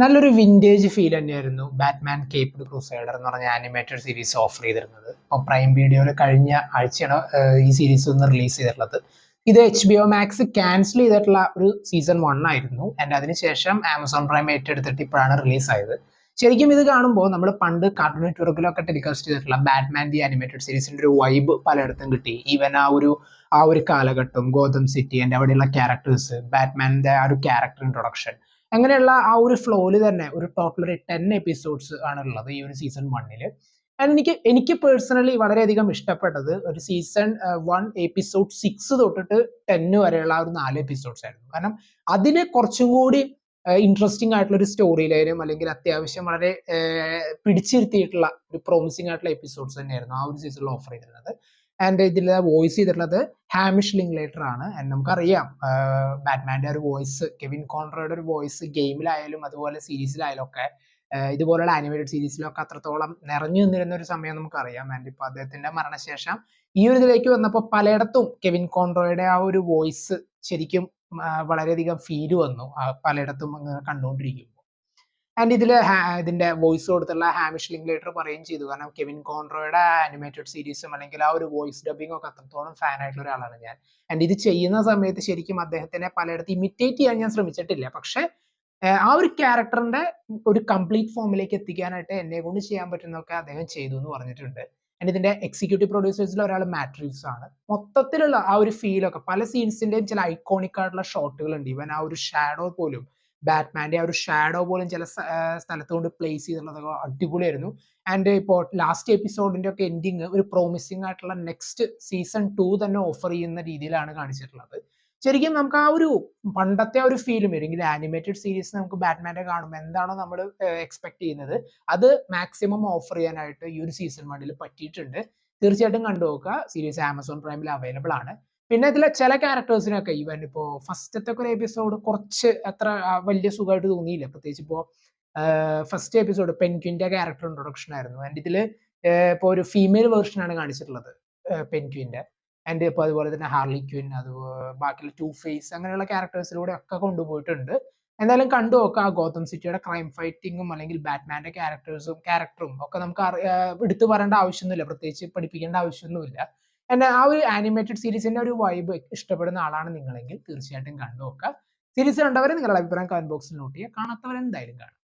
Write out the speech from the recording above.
നല്ലൊരു vintage feel തന്നെയായിരുന്നു Batman കേപ്ഡ് crusader എന്ന് പറഞ്ഞ ആനിമേറ്റഡ് സീരീസ് ഓഫർ ചെയ്തിരുന്നത്. ഇപ്പം പ്രൈം വീഡിയോയിൽ കഴിഞ്ഞ ആഴ്ചയാണ് ഈ സീരീസ് ഒന്ന് റിലീസ് ചെയ്തിട്ടുള്ളത്. ഇത് HBO മാക്സ് ക്യാൻസൽ ചെയ്തിട്ടുള്ള ഒരു സീസൺ 1 ആയിരുന്നു. ആൻഡ് അതിനുശേഷം ആമസോൺ പ്രൈം ഏറ്റെടുത്തിട്ട് ഇപ്പോഴാണ് റിലീസ് ആയത്. ശരിക്കും ഇത് കാണുമ്പോൾ നമ്മൾ പണ്ട് കാർട്ടൂൺ നെറ്റ്വർക്കിലൊക്കെ ടെലികാസ്റ്റ് ചെയ്തിട്ടുള്ള ബാറ്റ്മാൻ ദി ആനിമേറ്റഡ് സീരീസിന്റെ ഒരു വൈബ് പലയിടത്തും കിട്ടി. ഈവൻ ആ ഒരു കാലഘട്ടം, ഗോതം സിറ്റി ആൻഡ് അവിടെയുള്ള ക്യാരക്ടേഴ്സ്, ബാറ്റ്മാൻ്റെ ആ ഒരു ക്യാരക്ടർ ഇൻട്രൊഡക്ഷൻ, അങ്ങനെയുള്ള ആ ഒരു ഫ്ലോയിൽ തന്നെ ഒരു ടോട്ടൽ ഒരു 10 എപ്പിസോഡ്സ് ആണുള്ളത് ഈ ഒരു സീസൺ 1. എനിക്ക് പേഴ്സണലി വളരെയധികം ഇഷ്ടപ്പെട്ടത് ഒരു സീസൺ 1 എപ്പിസോഡ് 6 തൊട്ടിട്ട് 10 വരെയുള്ള ആ ഒരു 4 എപ്പിസോഡ്സ് ആയിരുന്നു. കാരണം അതിന് കുറച്ചും കൂടി ഇൻട്രസ്റ്റിംഗ് ആയിട്ടുള്ള ഒരു സ്റ്റോറി ലൈനും അല്ലെങ്കിൽ അത്യാവശ്യം വളരെ പിടിച്ചിരുത്തിയിട്ടുള്ള ഒരു പ്രോമിസിംഗ് ആയിട്ടുള്ള എപ്പിസോഡ്സ് തന്നെയായിരുന്നു ആ ഒരു സീസണിൽ ഓഫർ ചെയ്തിരുന്നത്. ആൻഡ് ഇതിൽ വോയിസ് ചെയ്തിട്ടുള്ളത് ഹാമിഷ് ലിങ്ക്ലേറ്റർ ആണ്. ആൻഡ് നമുക്കറിയാം ബാറ്റ്മാൻ്റെ ഒരു വോയിസ്, കെവിൻ കോൺറോയുടെ ഒരു വോയിസ് ഗെയിമിലായാലും അതുപോലെ സീരീസിലായാലും ഒക്കെ ഇതുപോലുള്ള ആനിമേറ്റഡ് സീരീസിലൊക്കെ അത്രത്തോളം നിറഞ്ഞു നിന്നിരുന്ന ഒരു സമയം നമുക്കറിയാം. ആൻഡ് ഇപ്പോൾ അദ്ദേഹത്തിന്റെ മരണശേഷം ഈ ഒരു ഇതിലേക്ക് വന്നപ്പോൾ പലയിടത്തും കെവിൻ കോൺറോയുടെ ആ ഒരു വോയിസ് ശരിക്കും വളരെയധികം ഫീൽ വന്നു പലയിടത്തും കണ്ടുകൊണ്ടിരിക്കുമ്പോൾ. ആൻഡ് ഇതിന്റെ വോയിസ് കൊടുത്തുള്ള ഹാമിഷ് ലിങ്ക്ലേറ്റർ പറയുകയും ചെയ്തു. കാരണം കെവിൻ കോൺറോയുടെ ആനിമേറ്റഡ് സീരീസും അല്ലെങ്കിൽ ആ ഒരു വോയിസ് ഡബിങ്ങും ഒക്കെ അത്രത്തോളം ഫാൻ ആയിട്ടുള്ള ഒരാളാണ് ഞാൻ. ആൻഡ് ഇത് ചെയ്യുന്ന സമയത്ത് ശരിക്കും അദ്ദേഹത്തിനെ പലയിടത്ത് ഇമിറ്റേറ്റ് ചെയ്യാൻ ഞാൻ ശ്രമിച്ചിട്ടില്ല. പക്ഷെ ആ ഒരു ക്യാരക്ടറിന്റെ ഒരു കംപ്ലീറ്റ് ഫോമിലേക്ക് എത്തിക്കാനായിട്ട് എന്നെ കൊണ്ട് ചെയ്യാൻ പറ്റുന്നതൊക്കെ അദ്ദേഹം ചെയ്തു എന്ന് പറഞ്ഞിട്ടുണ്ട്. ആൻഡ് ഇതിന്റെ എക്സിക്യൂട്ടീവ് പ്രൊഡ്യൂസേഴ്സിൽ ഒരാൾ മാട്രിക്സ് ആണ്. മൊത്തത്തിലുള്ള ആ ഒരു ഫീലൊക്കെ പല സീൻസിന്റെയും ചില ഐക്കോണിക് ആയിട്ടുള്ള ഷോട്ടുകൾ ഉണ്ട്. ഈവൻ ആ ഒരു ഷാഡോ പോലും, ബാറ്റ്മാന്റെ ആ ഒരു ഷാഡോ പോലും ചില സ്ഥലത്ത് കൊണ്ട് പ്ലേസ് ചെയ്തിട്ടുള്ളതൊക്കെ അടിപൊളിയായിരുന്നു. ആൻഡ് ഇപ്പോൾ ലാസ്റ്റ് എപ്പിസോഡിന്റെ ഒക്കെ എൻഡിങ് ഒരു പ്രോമിസിംഗ് ആയിട്ടുള്ള നെക്സ്റ്റ് സീസൺ 2 തന്നെ ഓഫർ ചെയ്യുന്ന രീതിയിലാണ് കാണിച്ചിട്ടുള്ളത്. ശരിക്കും നമുക്ക് ആ ഒരു പണ്ടത്തെ ആ ഒരു ഫീലും അല്ലെങ്കിൽ ആനിമേറ്റഡ് സീരീസ് നമുക്ക് ബാറ്റ്മാന്റെ കാണുമ്പോൾ എന്താണോ നമ്മൾ എക്സ്പെക്ട് ചെയ്യുന്നത് അത് മാക്സിമം ഓഫർ ചെയ്യാനായിട്ട് ഈ ഒരു സീസൺ 1 പറ്റിയിട്ടുണ്ട്. തീർച്ചയായിട്ടും കണ്ടു നോക്കുക. സീരീസ് ആമസോൺ പ്രൈമിൽ അവൈലബിൾ ആണ്. പിന്നെ ഇതിലെ ചില ക്യാരക്ടേഴ്സിനൊക്കെ ഈവൻ ഇപ്പോൾ ഫസ്റ്റത്തെ ഒരു എപ്പിസോഡ് കുറച്ച് അത്ര വലിയ സുഖമായിട്ട് തോന്നിയില്ല. പ്രത്യേകിച്ച് ഇപ്പോൾ ഫസ്റ്റ് എപ്പിസോഡ് പെൻക്വിന്റെ ക്യാരക്ടർ ഇൻട്രൊഡക്ഷൻ ആയിരുന്നു. ആൻഡ് ഇതില് ഇപ്പോൾ ഒരു ഫീമെയിൽ വേർഷൻ ആണ് കാണിച്ചിട്ടുള്ളത് പെൻക്വിന്റെ. ആൻഡ് ഇപ്പോൾ അതുപോലെ തന്നെ ഹാർലി ക്വിൻ, ബാക്കിയുള്ള ടു ഫേസ്, അങ്ങനെയുള്ള ക്യാരക്ടേഴ്സിലൂടെ ഒക്കെ കൊണ്ടുപോയിട്ടുണ്ട്. എന്തായാലും കണ്ടു നോക്കുക. ഗോതം സിറ്റിയുടെ ക്രൈം ഫൈറ്റിങ്ങും അല്ലെങ്കിൽ ബാറ്റ്മാന്റെ ക്യാരക്ടറും ഒക്കെ നമുക്ക് എടുത്തു പറയേണ്ട ആവശ്യമൊന്നുമില്ല, പ്രത്യേകിച്ച് പഠിപ്പിക്കേണ്ട ആവശ്യമൊന്നുമില്ല. എന്നെ ആ ഒരു ആനിമേറ്റഡ് സീരീസിന്റെ ഒരു വൈബ് ഇഷ്ടപ്പെടുന്ന ആളാണ് നിങ്ങളെങ്കിൽ തീർച്ചയായിട്ടും കണ്ടു നോക്കുക. സീരീസ് കണ്ടവരെ നിങ്ങളുടെ അഭിപ്രായം കമന്റ് ബോക്സിൽ നോട്ട് ചെയ്യുക. കാണാത്തവരെ എന്തായാലും കാണുക.